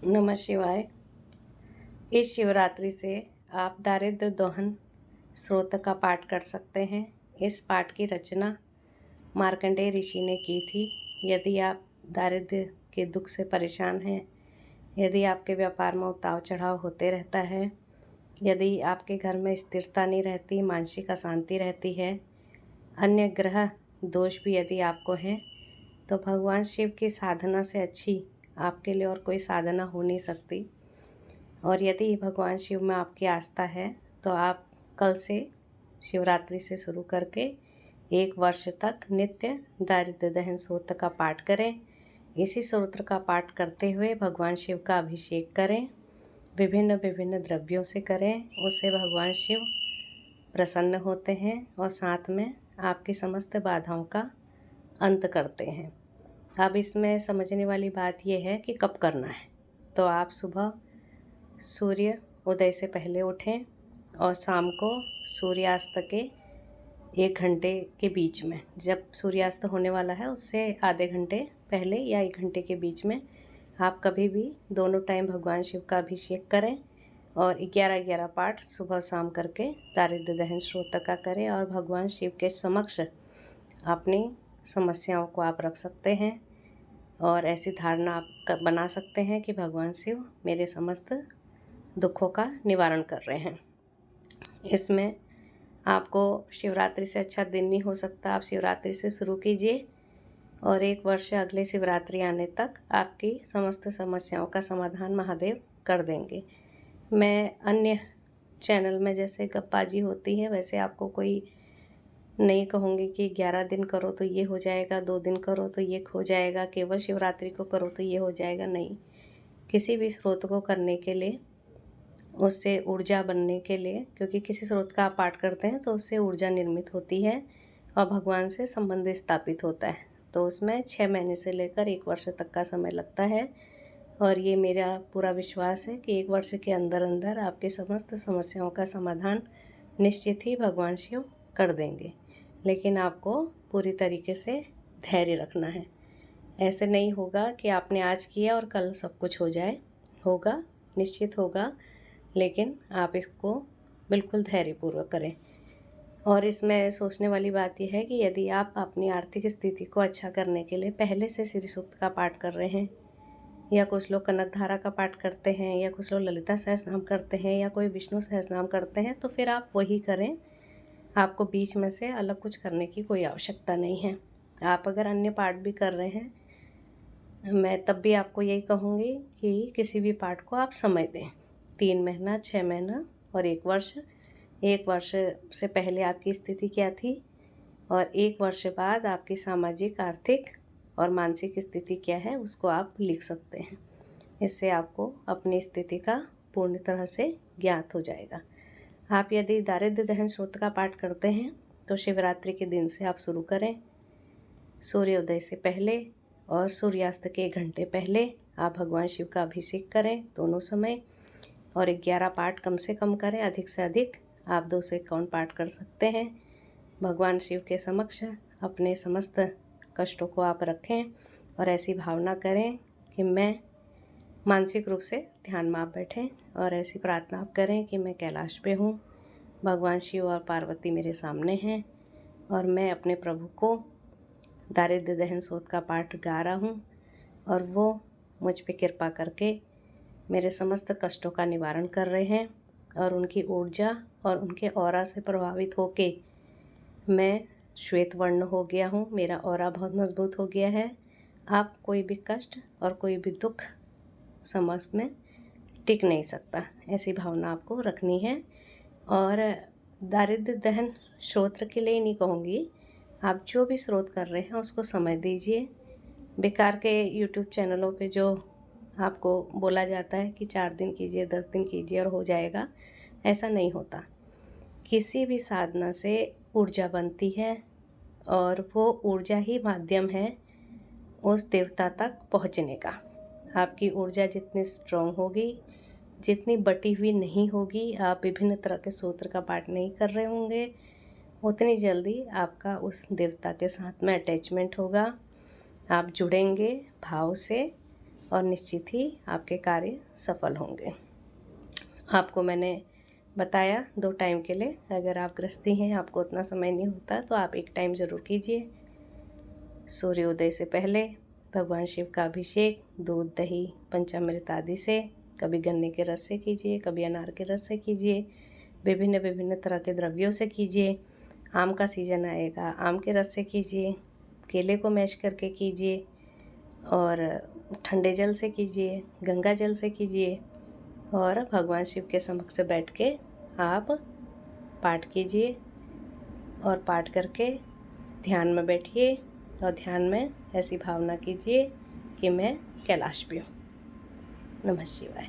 नमः शिवाय। इस शिवरात्रि से आप दारिद्र्य दोहन स्रोत का पाठ कर सकते हैं। इस पाठ की रचना मार्कंडेय ऋषि ने की थी। यदि आप दारिद्र्य के दुख से परेशान हैं, यदि आपके व्यापार में उतार चढ़ाव होते रहता है, यदि आपके घर में स्थिरता नहीं रहती, मानसिक अशांति रहती है, अन्य ग्रह दोष भी यदि आपको हैं, तो भगवान शिव की साधना से अच्छी आपके लिए और कोई साधना हो नहीं सकती। और यदि भगवान शिव में आपकी आस्था है तो आप कल से शिवरात्रि से शुरू करके 1 वर्ष तक नित्य दारिद्र्य दहन सूत्र का पाठ करें। इसी सूत्र का पाठ करते हुए भगवान शिव का अभिषेक करें, विभिन्न विभिन्न द्रव्यों से करें। उससे भगवान शिव प्रसन्न होते हैं और साथ में आपकी समस्त बाधाओं का अंत करते हैं। अब इसमें समझने वाली बात यह है कि कब करना है। तो आप सुबह सूर्य उदय से पहले उठें और शाम को सूर्यास्त के 1 घंटे के बीच में, जब सूर्यास्त होने वाला है उससे आधे घंटे पहले या 1 घंटे के बीच में आप कभी भी दोनों टाइम भगवान शिव का अभिषेक करें और 11-11 पाठ सुबह शाम करके दारिद्र्य दहन स्तोत्र का करें और भगवान शिव के समक्ष अपनी समस्याओं को आप रख सकते हैं। और ऐसी धारणा आप बना सकते हैं कि भगवान शिव मेरे समस्त दुखों का निवारण कर रहे हैं। इसमें आपको शिवरात्रि से अच्छा दिन नहीं हो सकता। आप शिवरात्रि से शुरू कीजिए और 1 वर्ष अगले शिवरात्रि आने तक आपकी समस्त समस्याओं का समाधान महादेव कर देंगे। मैं अन्य चैनल में जैसे गप्पाजी होती है वैसे आपको कोई नहीं कहूँगी कि 11 दिन करो तो ये हो जाएगा, 2 दिन करो तो ये हो जाएगा, केवल शिवरात्रि को करो तो ये हो जाएगा। नहीं, किसी भी स्रोत को करने के लिए, उससे ऊर्जा बनने के लिए, क्योंकि किसी स्रोत का आप पाठ करते हैं तो उससे ऊर्जा निर्मित होती है और भगवान से संबंध स्थापित होता है। तो उसमें 6 महीने से लेकर 1 वर्ष तक का समय लगता है और ये मेरा पूरा विश्वास है कि 1 वर्ष के अंदर अंदर आपके समस्त समस्याओं का समाधान निश्चित ही भगवान शिव कर देंगे। लेकिन आपको पूरी तरीके से धैर्य रखना है। ऐसे नहीं होगा कि आपने आज किया और कल सब कुछ हो जाए। होगा, निश्चित होगा, लेकिन आप इसको बिल्कुल धैर्यपूर्वक करें। और इसमें सोचने वाली बात यह है कि यदि आप अपनी आर्थिक स्थिति को अच्छा करने के लिए पहले से श्री सूक्त का पाठ कर रहे हैं, या कुछ लोग कनकधारा का पाठ करते हैं, या कुछ लोग ललिता सहस्रनाम करते हैं, या कोई विष्णु सहस्रनाम करते हैं, तो फिर आप वही करें। आपको बीच में से अलग कुछ करने की कोई आवश्यकता नहीं है। आप अगर अन्य पाठ भी कर रहे हैं, मैं तब भी आपको यही कहूँगी कि किसी भी पाठ को आप समय दें। 3 महीना, 6 महीना और 1 वर्ष। 1 वर्ष से पहले आपकी स्थिति क्या थी और 1 वर्ष बाद आपकी सामाजिक, आर्थिक और मानसिक स्थिति क्या है, उसको आप लिख सकते हैं। इससे आपको अपनी स्थिति का पूर्ण तरह से ज्ञात हो जाएगा। आप यदि दारिद्र्य दहन स्तोत्र का पाठ करते हैं तो शिवरात्रि के दिन से आप शुरू करें। सूर्योदय से पहले और सूर्यास्त के 1 घंटे पहले आप भगवान शिव का अभिषेक करें दोनों समय, और 11 पाठ कम से कम करें। अधिक से अधिक आप 2 से 51 पाठ कर सकते हैं। भगवान शिव के समक्ष अपने समस्त कष्टों को आप रखें और ऐसी भावना करें कि मैं मानसिक रूप से ध्यान में आप बैठें और ऐसी प्रार्थना आप करें कि मैं कैलाश पे हूँ, भगवान शिव और पार्वती मेरे सामने हैं और मैं अपने प्रभु को दारिद्र्य दहन स्तोत्र का पाठ गा रहा हूँ और वो मुझ पे कृपा करके मेरे समस्त कष्टों का निवारण कर रहे हैं। और उनकी ऊर्जा और उनके ऑरा से प्रभावित होके मैं श्वेत वर्ण हो गया हूँ। मेरा ऑरा बहुत मजबूत हो गया है। आप कोई भी कष्ट और कोई भी दुख समाज में टिक नहीं सकता, ऐसी भावना आपको रखनी है। और दारिद्र्य दहन स्तोत्र के लिए ही नहीं कहूँगी, आप जो भी स्रोत कर रहे हैं उसको समय दीजिए। बेकार के यूट्यूब चैनलों पे जो आपको बोला जाता है कि 4 दिन कीजिए, 10 दिन कीजिए और हो जाएगा, ऐसा नहीं होता। किसी भी साधना से ऊर्जा बनती है और वो ऊर्जा ही माध्यम है उस देवता तक पहुँचने का। आपकी ऊर्जा जितनी स्ट्रॉन्ग होगी, जितनी बटी हुई नहीं होगी, आप विभिन्न तरह के सूत्र का पाठ नहीं कर रहे होंगे, उतनी जल्दी आपका उस देवता के साथ में अटैचमेंट होगा। आप जुड़ेंगे भाव से और निश्चित ही आपके कार्य सफल होंगे। आपको मैंने बताया 2 टाइम के लिए, अगर आप गृहस्थी हैं, आपको उतना समय नहीं होता, तो आप 1 टाइम ज़रूर कीजिए। सूर्योदय से पहले भगवान शिव का अभिषेक दूध, दही, पंचामृत आदि से, कभी गन्ने के रस से कीजिए, कभी अनार के रस से कीजिए, विभिन्न विभिन्न तरह के द्रव्यों से कीजिए। आम का सीजन आएगा, आम के रस से कीजिए, केले को मैश करके कीजिए, और ठंडे जल से कीजिए, गंगा जल से कीजिए, और भगवान शिव के समक्ष बैठ के आप पाठ कीजिए। और पाठ करके ध्यान में बैठिए और ध्यान में ऐसी भावना कीजिए कि मैं कैलाश पे हूँ। नमः शिवाय।